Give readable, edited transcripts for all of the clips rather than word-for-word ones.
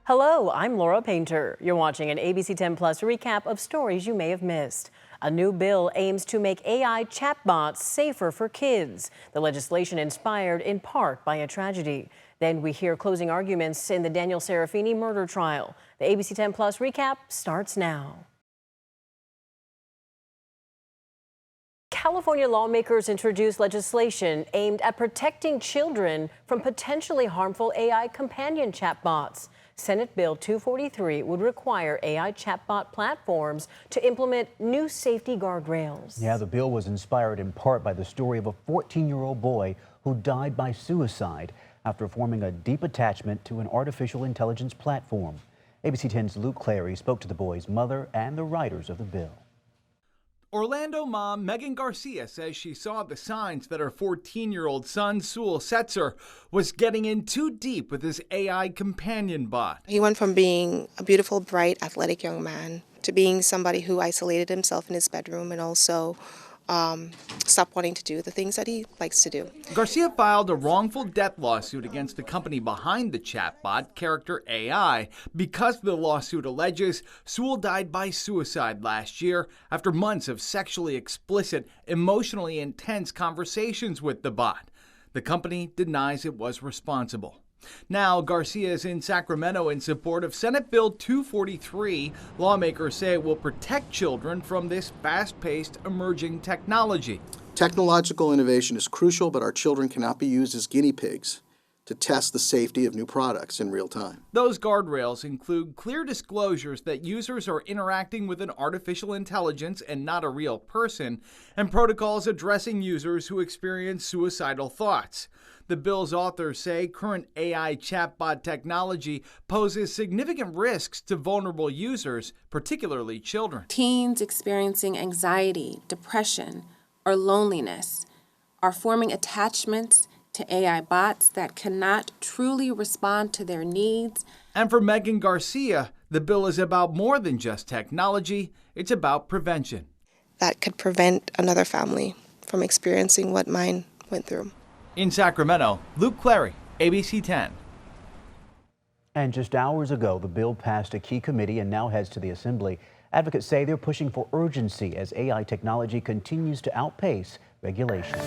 Hello, I'm Laura Painter. You're watching an ABC 10 Plus recap of stories you may have missed. A new bill aims to make AI chatbots safer for kids. The legislation inspired in part by a tragedy. Then we hear closing arguments in the Daniel Serafini murder trial. The ABC 10 Plus recap starts now. California lawmakers introduced legislation aimed at protecting children from potentially harmful AI companion chatbots. Senate Bill 243 would require AI chatbot platforms to implement new safety guardrails. Yeah, the bill was inspired in part by the story of a 14-year-old boy who died by suicide after forming a deep attachment to an artificial intelligence platform. ABC 10's Luke Clary spoke to the boy's mother and the writers of the bill. Orlando mom Megan Garcia says she saw the signs that her 14-year-old son, Sewell Setzer, was getting in too deep with his AI companion bot. He went from being a beautiful, bright, athletic young man to being somebody who isolated himself in his bedroom and also stopped wanting to do the things that he likes to do. Garcia filed a wrongful death lawsuit against the company behind the chatbot, Character AI, because the lawsuit alleges Sewell died by suicide last year after months of sexually explicit, emotionally intense conversations with the bot. The company denies it was responsible. Now, Garcia is in Sacramento in support of Senate Bill 243. Lawmakers say it will protect children from this fast-paced emerging technology. Technological innovation is crucial, but our children cannot be used as guinea pigs to test the safety of new products in real time. Those guardrails include clear disclosures that users are interacting with an artificial intelligence and not a real person, and protocols addressing users who experience suicidal thoughts. The bill's authors say current AI chatbot technology poses significant risks to vulnerable users, particularly children. Teens experiencing anxiety, depression, or loneliness are forming attachments to AI bots that cannot truly respond to their needs. And for Megan Garcia, the bill is about more than just technology, it's about prevention. That could prevent another family from experiencing what mine went through. In Sacramento, Luke Clary, ABC 10. And just hours ago, the bill passed a key committee and now heads to the Assembly. Advocates say they're pushing for urgency as AI technology continues to outpace regulation.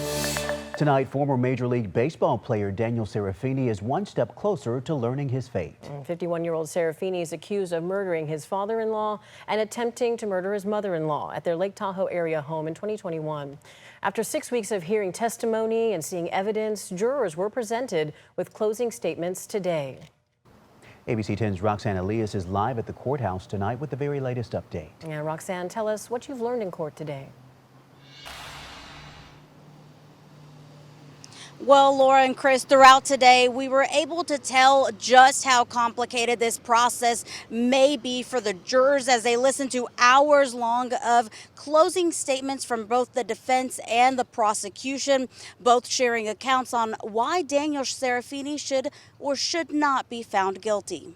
Tonight, former Major League Baseball player Daniel Serafini is one step closer to learning his fate. 51-year-old Serafini is accused of murdering his father-in-law and attempting to murder his mother-in-law at their Lake Tahoe area home in 2021. After 6 weeks of hearing testimony and seeing evidence, jurors were presented with closing statements today. ABC 10's Roxanne Elias is live at the courthouse tonight with the very latest update. Yeah, Roxanne, tell us what you've learned in court today. Well, Laura and Chris, throughout today, we were able to tell just how complicated this process may be for the jurors as they listen to hours long of closing statements from both the defense and the prosecution, both sharing accounts on why Daniel Serafini should or should not be found guilty.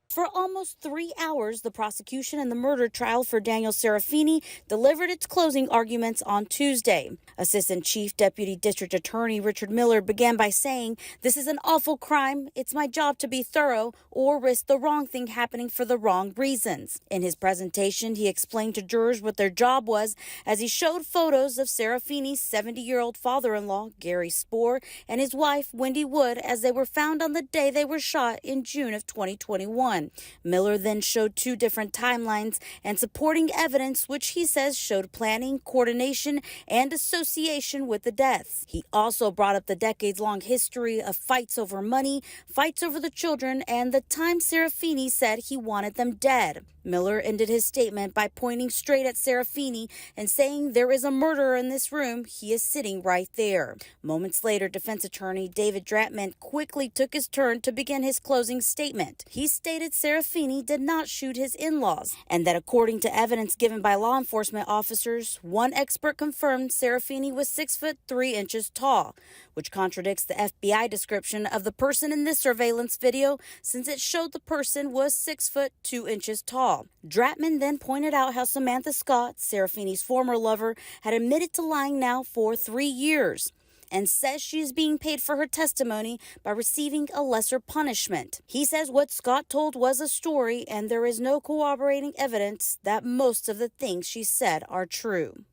For almost 3 hours, the prosecution in the murder trial for Daniel Serafini delivered its closing arguments on Tuesday. Assistant Chief Deputy District Attorney Richard Miller began by saying, "This is an awful crime. It's my job to be thorough or risk the wrong thing happening for the wrong reasons." In his presentation, he explained to jurors what their job was as he showed photos of Serafini's 70-year-old father-in-law, Gary Spoor, and his wife, Wendy Wood, as they were found on the day they were shot in June of 2021. Miller then showed 2 different timelines and supporting evidence, which he says showed planning, coordination, and association with the deaths. He also brought up the decades-long history of fights over money, fights over the children, and the time Serafini said he wanted them dead. Miller ended his statement by pointing straight at Serafini and saying, "There is a murderer in this room. He is sitting right there." Moments later, defense attorney David Dratman quickly took his turn to begin his closing statement. He stated Serafini did not shoot his in-laws and that according to evidence given by law enforcement officers, one expert confirmed Serafini was 6'3" tall, which contradicts the FBI description of the person in this surveillance video since it showed the person was 6'2" tall. Dratman then pointed out how Samantha Scott, Serafini's former lover, had admitted to lying now for 3 years. and says she's being paid for her testimony by receiving a lesser punishment. He says what Scott told was a story and there is no corroborating evidence that most of the things she said are true.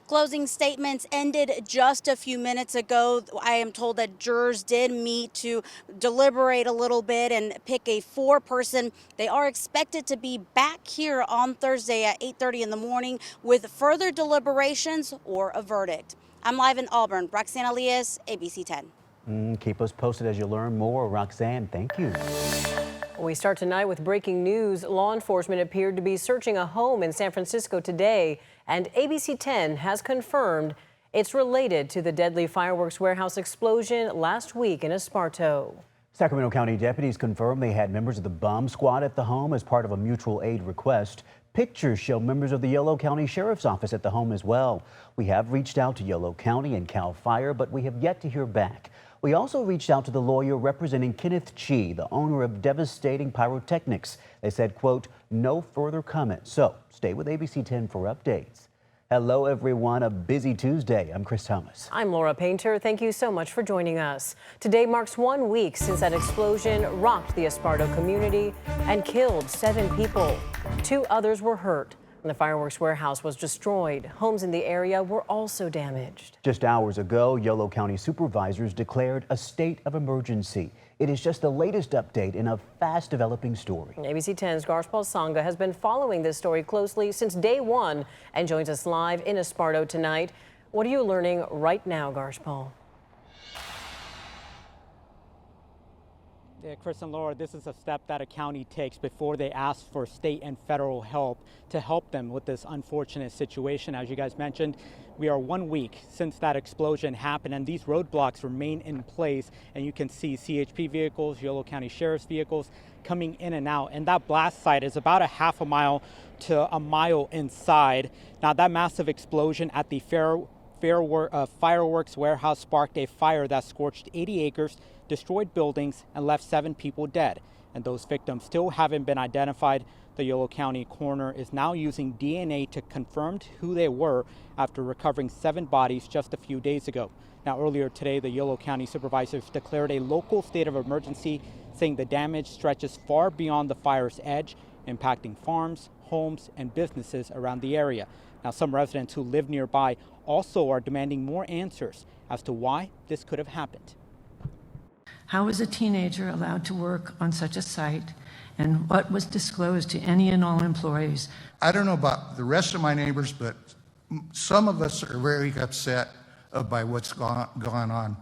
Closing statements ended just a few minutes ago. I am told that jurors did meet to deliberate a little bit and pick a four-person. They are expected to be back here on Thursday at 8:30 in the morning with further deliberations or a verdict. I'm live in Auburn. Roxanne Elias, ABC 10. Keep us posted as you learn more. Roxanne, thank you. We start tonight with breaking news. Law enforcement appeared to be searching a home in San Francisco today, and ABC 10 has confirmed it's related to the deadly fireworks warehouse explosion last week in Esparto. Sacramento County deputies confirmed they had members of the bomb squad at the home as part of a mutual aid request. Pictures show members of the Yolo County Sheriff's Office at the home as well. We have reached out to Yolo County and CAL FIRE, but we have yet to hear back. We also reached out to the lawyer representing Kenneth Chi, the owner of Devastating Pyrotechnics. They said, quote, no further comment. So stay with ABC 10 for updates. Hello, everyone. A busy Tuesday. I'm Chris Thomas. I'm Laura Painter. Thank you so much for joining us. Today marks 1 week since that explosion rocked the Esparto community and killed 7 people. 2 others were hurt. The fireworks warehouse was destroyed. Homes in the area were also damaged. Just hours ago, Yolo County supervisors declared a state of emergency. It is just the latest update in a fast developing story. ABC 10's Garshpal Sangha has been following this story closely since day one and joins us live in Esparto tonight. What are you learning right now, Garshpal? Yeah, Chris and Laura, this is a step that a county takes before they ask for state and federal help to help them with this unfortunate situation. As you guys mentioned, we are 1 week since that explosion happened, and these roadblocks remain in place. And you can see CHP vehicles, Yolo County Sheriff's vehicles coming in and out. And that blast site is about a half a mile to a mile inside. Now, that massive explosion at the fireworks warehouse sparked a fire that scorched 80 acres, destroyed buildings, and left 7 people dead. And those victims still haven't been identified. The Yolo County coroner is now using DNA to confirm who they were after recovering 7 bodies just a few days ago. Now, earlier today, the Yolo County supervisors declared a local state of emergency, saying the damage stretches far beyond the fire's edge, impacting farms, homes, and businesses around the area. Now, some residents who live nearby also are demanding more answers as to why this could have happened. How is a teenager allowed to work on such a site, and what was disclosed to any and all employees? I don't know about the rest of my neighbors, but some of us are very upset by what's gone on.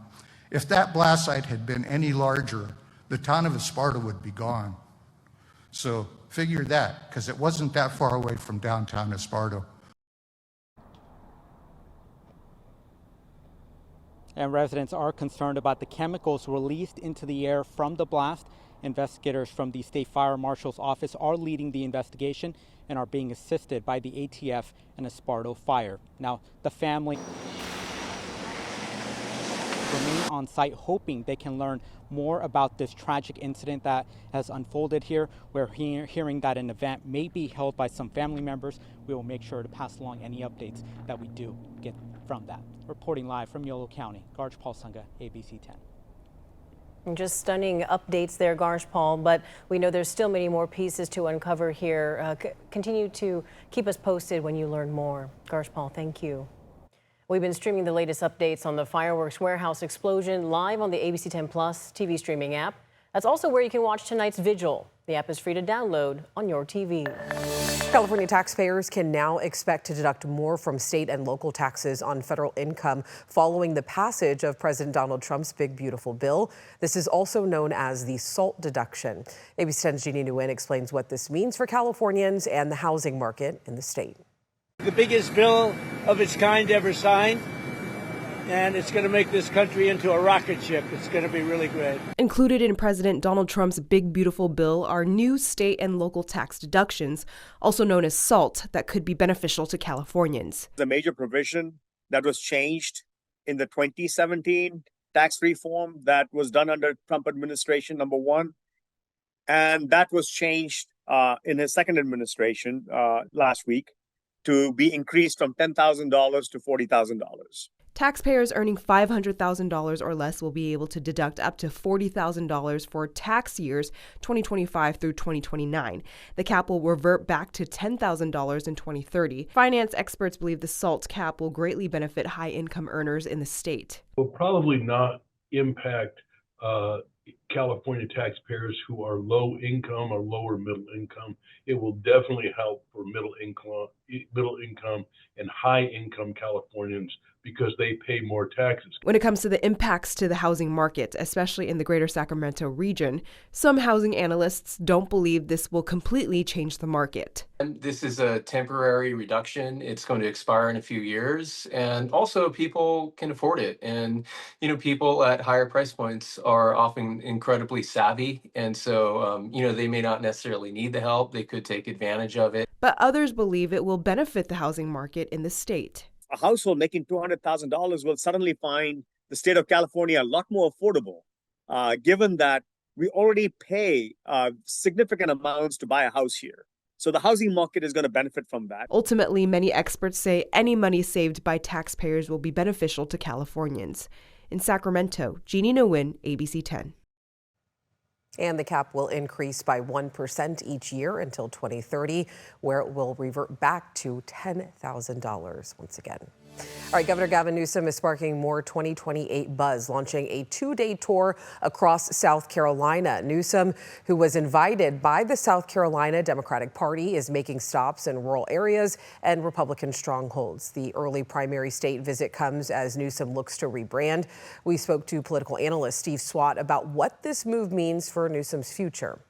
If that blast site had been any larger, the town of Esparto would be gone. So figure that, because it wasn't that far away from downtown Esparto. And residents are concerned about the chemicals released into the air from the blast. Investigators from the State Fire Marshal's office are leading the investigation and are being assisted by the ATF and Esparto Fire. Now, the family remain on site hoping they can learn more about this tragic incident that has unfolded here. We're hearing that an event may be held by some family members. We will make sure to pass along any updates that we do get from that. Reporting live from Yolo County, Garshpal Sangha, ABC 10. Just stunning updates there, Garshpal, but we know there's still many more pieces to uncover here. Continue to keep us posted when you learn more. Garshpal, thank you. We've been streaming the latest updates on the fireworks warehouse explosion live on the ABC 10 Plus TV streaming app. That's also where you can watch tonight's vigil. The app is free to download on your TV. California taxpayers can now expect to deduct more from state and local taxes on federal income following the passage of President Donald Trump's big, beautiful bill. This is also known as the SALT deduction. ABC 10's Jeannie Nguyen explains what this means for Californians and the housing market in the state. The biggest bill of its kind ever signed, and it's going to make this country into a rocket ship. It's going to be really great. Included in President Donald Trump's big, beautiful bill are new state and local tax deductions, also known as SALT, that could be beneficial to Californians. The major provision that was changed in the 2017 tax reform that was done under Trump administration, number one, and that was changed in his second administration last week to be increased from $10,000 to $40,000. Taxpayers earning $500,000 or less will be able to deduct up to $40,000 for tax years 2025 through 2029. The cap will revert back to $10,000 in 2030. Finance experts believe the SALT cap will greatly benefit high-income earners in the state. Will probably not impact California taxpayers who are low income or lower middle income. It will definitely help for middle income and high income Californians because they pay more taxes. When it comes to the impacts to the housing market, especially in the greater Sacramento region, some housing analysts don't believe this will completely change the market. This is a temporary reduction. It's going to expire in a few years, and also people can afford it. And people at higher price points are often incredibly savvy, and so they may not necessarily need the help. They could take advantage of it. But others believe it will benefit the housing market in the state. A household making $200,000 will suddenly find the state of California a lot more affordable, given that we already pay significant amounts to buy a house here. So the housing market is going to benefit from that. Ultimately, many experts say any money saved by taxpayers will be beneficial to Californians. In Sacramento, Jeannie Nguyen, ABC 10. And the cap will increase by 1% each year until 2030, where it will revert back to $10,000 once again. All right, Governor Gavin Newsom is sparking more 2028 buzz, launching a 2-day tour across South Carolina. Newsom, who was invited by the South Carolina Democratic Party, is making stops in rural areas and Republican strongholds. The early primary state visit comes as Newsom looks to rebrand. We spoke to political analyst Steve Swat about what this move means for Newsom's future.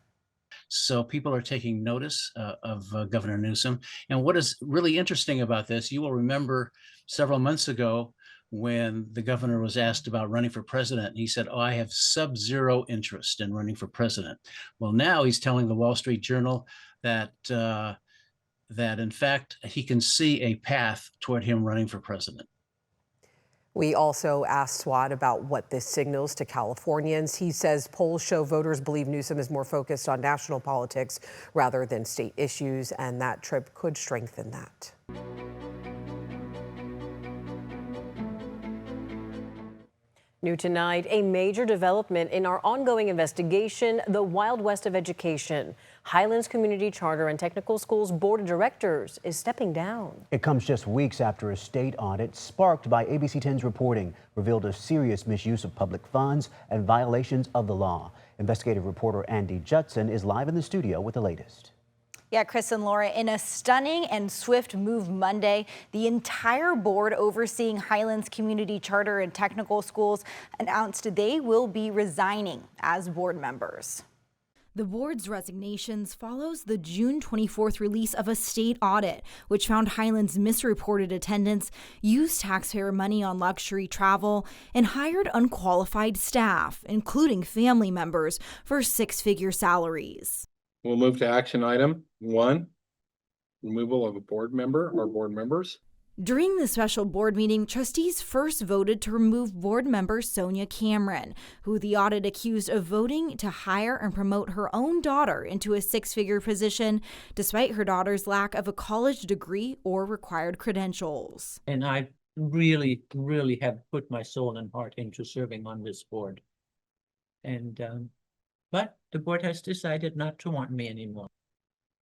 So people are taking notice of Governor Newsom. And what is really interesting about this, you will remember several months ago when the governor was asked about running for president, he said, I have sub-zero interest in running for president. Well, now he's telling the Wall Street Journal that in fact, he can see a path toward him running for president. We also asked Swat about what this signals to Californians. He says polls show voters believe Newsom is more focused on national politics rather than state issues, and that trip could strengthen that. New tonight, a major development in our ongoing investigation, the Wild West of education. Highlands Community Charter and Technical Schools Board of Directors is stepping down. It comes just weeks after a state audit sparked by ABC10's reporting revealed a serious misuse of public funds and violations of the law. Investigative reporter Andy Judson is live in the studio with the latest. Yeah, Chris and Laura, in a stunning and swift move Monday, the entire board overseeing Highlands Community Charter and Technical Schools announced they will be resigning as board members. The board's resignations follows the June 24th release of a state audit, which found Highlands misreported attendance, used taxpayer money on luxury travel, and hired unqualified staff, including family members, for six-figure salaries. We'll move to action item 1, removal of a board member or board members. During the special board meeting, trustees first voted to remove board member Sonia Cameron, who the audit accused of voting to hire and promote her own daughter into a six-figure position, despite her daughter's lack of a college degree or required credentials. And I really, really have put my soul and heart into serving on this board. But the board has decided not to want me anymore.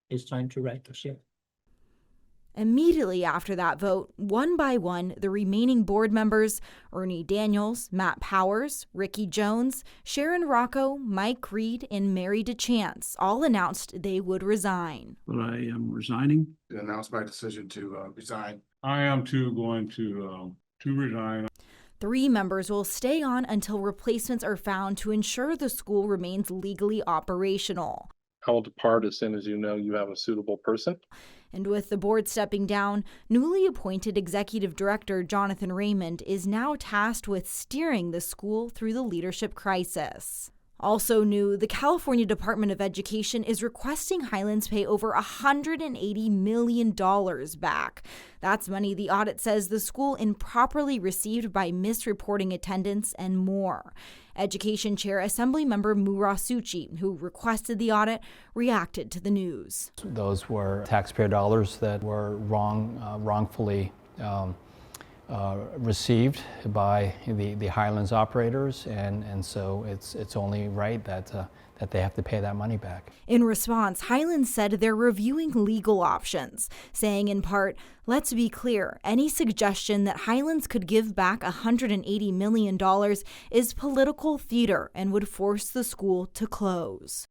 It's time to right the ship. Immediately after that vote, one by one, the remaining board members, Ernie Daniels, Matt Powers, Ricky Jones, Sharon Rocco, Mike Reed, and Mary DeChance all announced they would resign. But I am resigning. To announce my decision to resign. I am too going to resign. 3 members will stay on until replacements are found to ensure the school remains legally operational. I will depart as soon as you know you have a suitable person. And with the board stepping down, newly appointed executive director Jonathan Raymond is now tasked with steering the school through the leadership crisis. Also new, the California Department of Education is requesting Highlands pay over $180 million back. That's money the audit says the school improperly received by misreporting attendance and more. Education Chair Assemblymember Mura Suchi, who requested the audit, reacted to the news. Those were taxpayer dollars that were wrongfully received by the Highlands operators, and so it's only right that they have to pay that money back. In response, Highlands said they're reviewing legal options, saying in part, "Let's be clear, any suggestion that Highlands could give back $180 million is political theater and would force the school to close."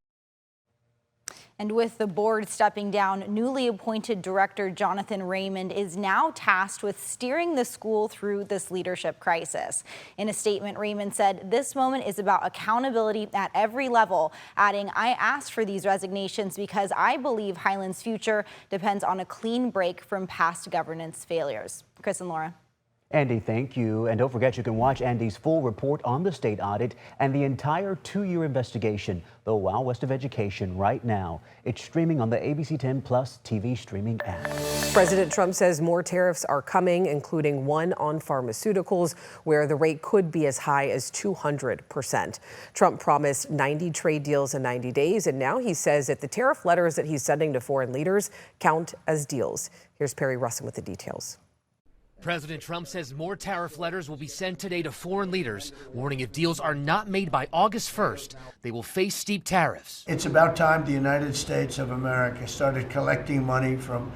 And with the board stepping down, newly appointed director Jonathan Raymond is now tasked with steering the school through this leadership crisis. In a statement, Raymond said, "This moment is about accountability at every level," adding, "I asked for these resignations because I believe Highlands' future depends on a clean break from past governance failures." Chris and Laura. Andy, thank you. And don't forget, you can watch Andy's full report on the state audit and the entire 2-year investigation, The Wild West of Education, right now. It's streaming on the ABC10 Plus TV streaming app. President Trump says more tariffs are coming, including one on pharmaceuticals, where the rate could be as high as 200%. Trump promised 90 trade deals in 90 days, and now he says that the tariff letters that he's sending to foreign leaders count as deals. Here's Perry Russin with the details. President Trump says more tariff letters will be sent today to foreign leaders, warning if deals are not made by August 1st, they will face steep tariffs. It's about time the United States of America started collecting money from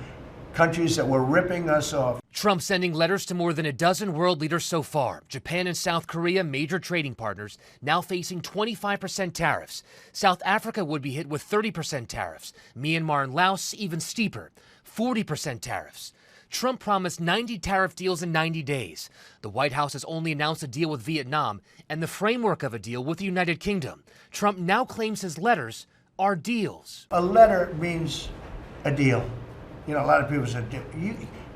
countries that were ripping us off. Trump sending letters to more than a dozen world leaders so far. Japan and South Korea, major trading partners, now facing 25% tariffs. South Africa would be hit with 30% tariffs. Myanmar and Laos even steeper, 40% tariffs. Trump promised 90 tariff deals in 90 days. The White House has only announced a deal with Vietnam and the framework of a deal with the United Kingdom. Trump now claims his letters are deals. A letter means a deal. You know, a lot of people said,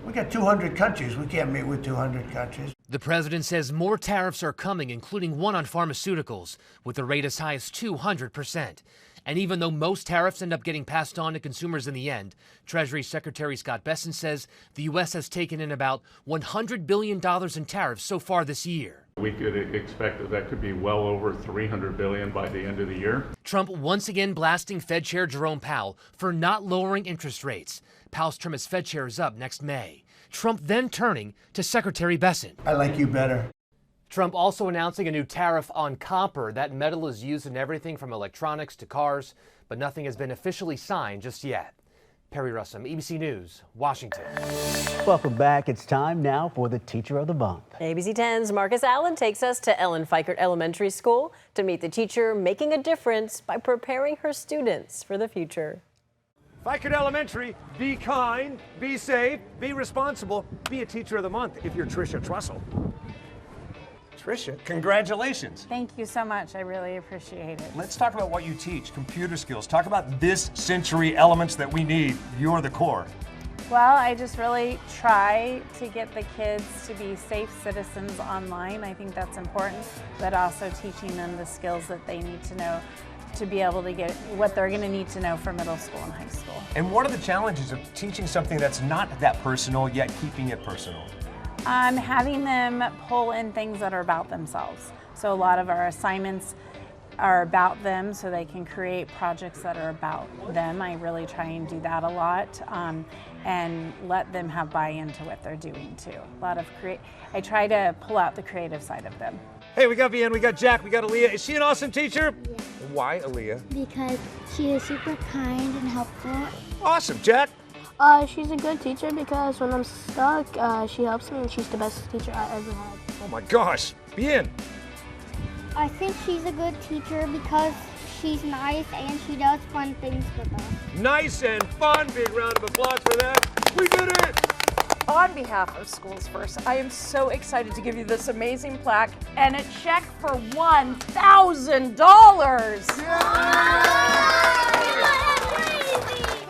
we got 200 countries. We can't meet with 200 countries. The president says more tariffs are coming, including one on pharmaceuticals, with the rate as high as 200%. And even though most tariffs end up getting passed on to consumers in the end, Treasury Secretary Scott Bessent says the U.S. has taken in about $100 billion in tariffs so far this year. We could expect that could be well over $300 billion by the end of the year. Trump once again blasting Fed Chair Jerome Powell for not lowering interest rates. Powell's term as Fed Chair is up next May. Trump then turning to Secretary Bessent. I like you better. Trump also announcing a new tariff on copper. That metal is used in everything from electronics to cars, but nothing has been officially signed just yet. Perry Russin, ABC News, Washington. Welcome back. It's time now for the Teacher of the Month. ABC 10's Marcus Allen takes us to Ellen Fikert Elementary School to meet the teacher making a difference by preparing her students for the future. Fikert Elementary, be kind, be safe, be responsible, be a Teacher of the Month if you're Tricia Trussell. Tricia, congratulations. Thank you so much. I really appreciate it. Let's talk about what you teach, computer skills. Talk about this century elements that we need. You're the core. Well, I just really try to get the kids to be safe citizens online. I think that's important, but also teaching them the skills that they need to know to be able to get what they're going to need to know for middle school and high school. And what are the challenges of teaching something that's not that personal, yet keeping it personal? Having them pull in things that are about themselves. So a lot of our assignments are about them, so they can create projects that are about them. I really try and do that a lot, and let them have buy-in to what they're doing too. I try to pull out the creative side of them. Hey, we got Vianne, we got Jack, we got Aaliyah. Is she an awesome teacher? Yeah. Why Aaliyah? Because she is super kind and helpful. Awesome. Jack? She's a good teacher because when I'm stuck, she helps me, and she's the best teacher I ever had. Oh my gosh. Vianne? I think she's a good teacher because she's nice and she does fun things with us. Nice and fun. Big round of applause for that. We did it! On behalf of Schools First, I am so excited to give you this amazing plaque and a check for $1,000.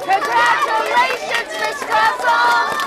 Congratulations, Miss Russell!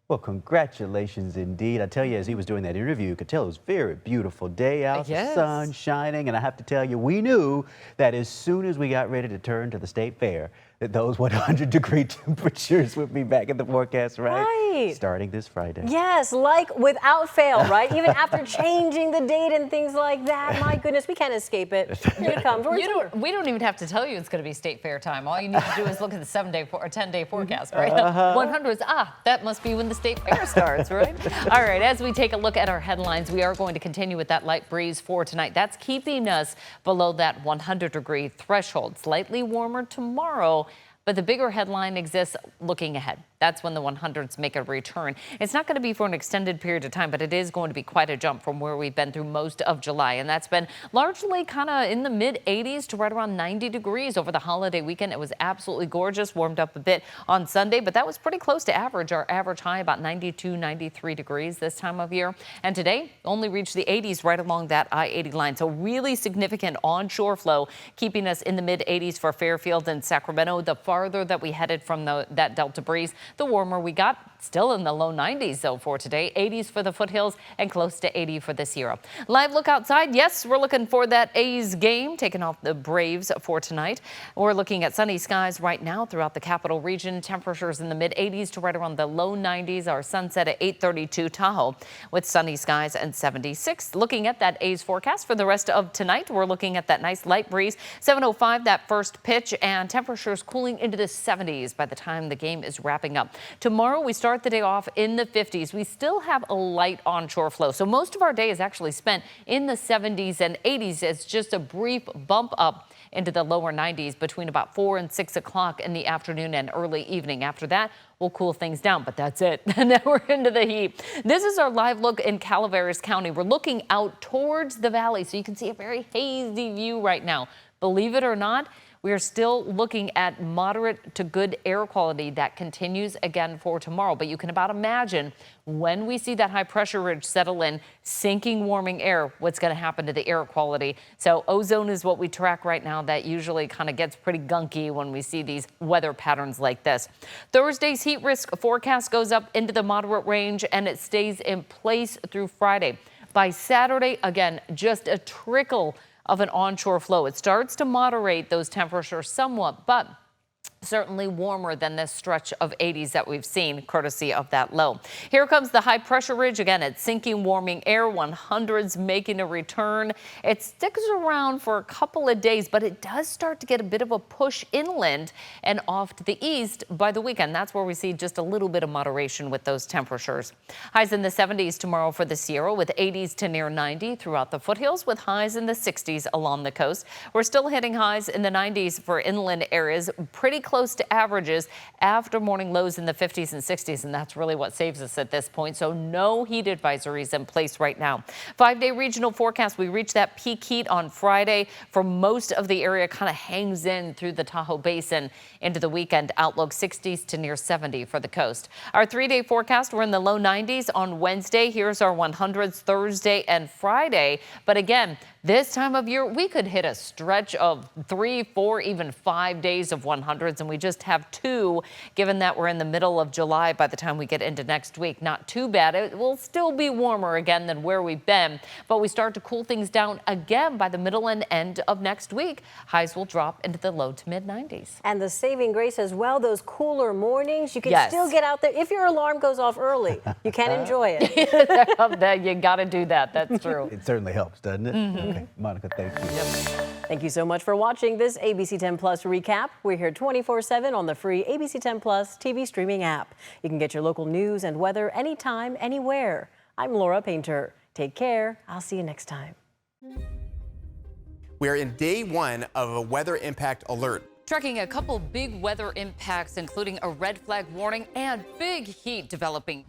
Well, congratulations indeed. I tell you, as he was doing that interview, you could tell it was a very beautiful day out, Yes. the sun shining, and I have to tell you, we knew that as soon as we got ready to turn to the state fair, that those 100-degree temperatures would be back in the forecast, right? Right. Starting this Friday. Yes, like without fail, right? Even after changing the date and things like that, my goodness, we can't escape it. Here it comes. We don't even have to tell you it's going to be state fair time. All you need to do is look at the 7-day or 10-day forecast, right? 100s, that must be when the state fair starts, right? All right, as we take a look at our headlines, we are going to continue with that light breeze for tonight. That's keeping us below that 100-degree threshold. Slightly warmer tomorrow. But the bigger headline exists looking ahead. That's when the 100s make a return. It's not going to be for an extended period of time, but it is going to be quite a jump from where we've been through most of July. And that's been largely kind of in the mid 80s to right around 90 degrees over the holiday weekend. It was absolutely gorgeous, warmed up a bit on Sunday, but that was pretty close to average. Our average high about 92, 93 degrees this time of year. And today only reached the 80s right along that I-80 line. So really significant onshore flow keeping us in the mid 80s for Fairfield and Sacramento. The farther that we headed from that Delta breeze, the warmer we got. Still in the low 90s, though, for today. 80s for the foothills and close to 80 for the Sierra. Live look outside. Yes, we're looking for that A's game, taking off the Braves for tonight. We're looking at sunny skies right now throughout the capital region. Temperatures in the mid 80s to right around the low 90s. Our sunset at 8:32 Tahoe with sunny skies and 76. Looking at that A's forecast for the rest of tonight, we're looking at that nice light breeze. 7:05 that first pitch, and temperatures cooling into the 70s by the time the game is wrapping up. Tomorrow we start the day off in the 50s. We still have a light onshore flow, so most of our day is actually spent in the 70s and 80s. It's just a brief bump up into the lower 90s between about 4 and 6 o'clock in the afternoon and early evening. After that, we'll cool things down, but that's it. And then we're into the heat. This is our live look in Calaveras County. We're looking out towards the valley, so you can see a very hazy view right now. Believe it or not, we are still looking at moderate to good air quality that continues again for tomorrow. But you can about imagine when we see that high pressure ridge settle in, sinking warming air, what's going to happen to the air quality. So ozone is what we track right now. That usually kind of gets pretty gunky when we see these weather patterns like this. Thursday's heat risk forecast goes up into the moderate range, and it stays in place through Friday. By Saturday, again, just a trickle of an onshore flow. It starts to moderate those temperatures somewhat, but certainly warmer than this stretch of 80s that we've seen, courtesy of that low. Here comes the high pressure ridge. Again, it's sinking warming air, 100s making a return. It sticks around for a couple of days, but it does start to get a bit of a push inland and off to the east by the weekend. That's where we see just a little bit of moderation with those temperatures. Highs in the 70s tomorrow for the Sierra, with 80s to near 90 throughout the foothills, with highs in the 60s along the coast. We're still hitting highs in the 90s for inland areas, pretty close to averages after morning lows in the 50s and 60s, and that's really what saves us at this point. So no heat advisories in place right now. 5-day regional forecast, we reach that peak heat on Friday. For most of the area, kind of hangs in through the Tahoe Basin into the weekend. Outlook 60s to near 70 for the coast. Our 3-day forecast, we're in the low 90s on Wednesday. Here's our 100s Thursday and Friday. But again, this time of year, we could hit a stretch of 3, 4, even 5 days of 100s, and we just have 2, given that we're in the middle of July by the time we get into next week. Not too bad. It will still be warmer again than where we've been, but we start to cool things down again by the middle and end of next week. Highs will drop into the low to mid 90s. And the saving grace as well, those cooler mornings, you can still get out there. If your alarm goes off early, you can enjoy it. You got to do that. That's true. It certainly helps, doesn't it? Mm-hmm. Okay, Monica, thank you. Thank you so much for watching this ABC 10 Plus recap. We're here 24/7 on the free ABC 10 Plus TV streaming app. You can get your local news and weather anytime, anywhere. I'm Laura Painter. Take care. I'll see you next time. We're in day 1 of a weather impact alert. Tracking a couple big weather impacts, including a red flag warning and big heat developing.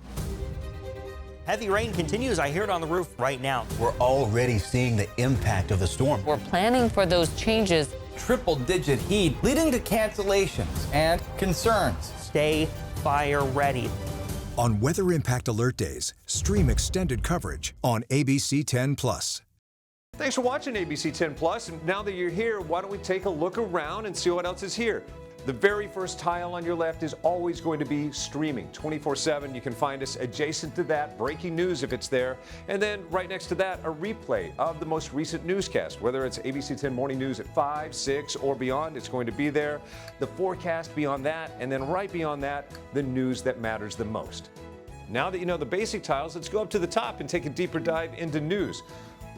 Heavy rain continues. I hear it on the roof right now. We're already seeing the impact of the storm. We're planning for those changes. Triple-digit heat leading to cancellations and concerns. Stay fire ready. On Weather Impact Alert Days, stream extended coverage on ABC 10 Plus. Thanks for watching ABC 10 Plus. And now that you're here, why don't we take a look around and see what else is here? The very first tile on your left is always going to be streaming 24/7. You can find us adjacent to that, breaking news if it's there. And then right next to that, a replay of the most recent newscast. Whether it's ABC 10 Morning News at 5, 6, or beyond, it's going to be there. The forecast beyond that, and then right beyond that, the news that matters the most. Now that you know the basic tiles, let's go up to the top and take a deeper dive into news.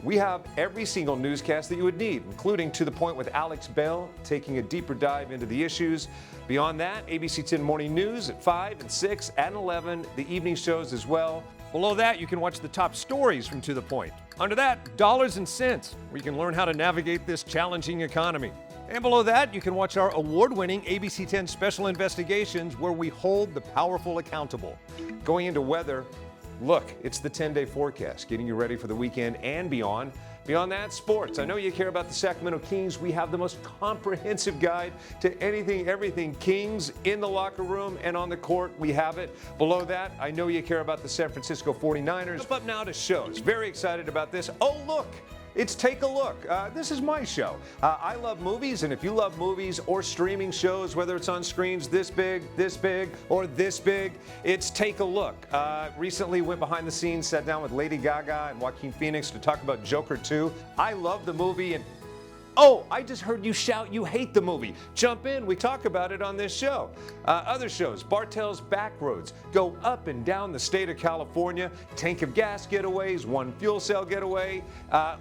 We have every single newscast that you would need, including To the Point with Alex Bell, taking a deeper dive into the issues. Beyond that, ABC 10 Morning News at 5 and 6 and 11, the evening shows as well. Below that, you can watch the top stories from To the Point. Under that, Dollars and Cents, where you can learn how to navigate this challenging economy. And below that, you can watch our award-winning ABC 10 Special Investigations, where we hold the powerful accountable. Going into weather, look, it's the 10-day forecast, getting you ready for the weekend and beyond. Beyond that, sports. I know you care about the Sacramento Kings. We have the most comprehensive guide to anything, everything Kings in the locker room and on the court. We have it. Below that, I know you care about the San Francisco 49ers. Up now to shows. Very excited about this. Oh, look. It's Take a Look. This is my show. I love movies, and if you love movies or streaming shows, whether it's on screens this big, or this big, it's Take a Look. Recently went behind the scenes, sat down with Lady Gaga and Joaquin Phoenix to talk about Joker 2. I love the movie, and oh, I just heard you shout you hate the movie. Jump in, we talk about it on this show. Other shows, Bartell's Backroads, go up and down the state of California, tank of gas getaways, one fuel cell getaway,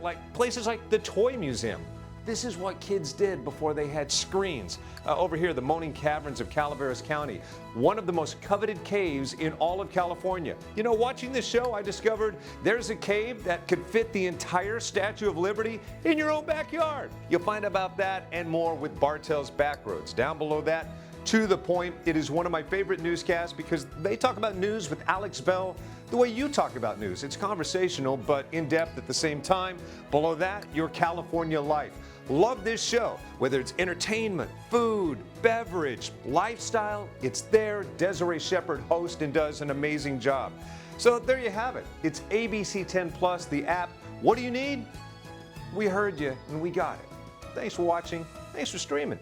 like places like the Toy Museum. This is what kids did before they had screens. Over here, the Moaning Caverns of Calaveras County, one of the most coveted caves in all of California. You know, watching this show, I discovered there's a cave that could fit the entire Statue of Liberty in your own backyard. You'll find about that and more with Bartell's Backroads. Down below that, To the Point. It is one of my favorite newscasts because they talk about news with Alex Bell the way you talk about news. It's conversational, but in-depth at the same time. Below that, Your California Life. Love this show. Whether it's entertainment, food, beverage, lifestyle, it's there. Desiree Shepherd hosts and does an amazing job. So there you have it. It's ABC 10 Plus, the app. What do you need? We heard you and we got it. Thanks for watching. Thanks for streaming.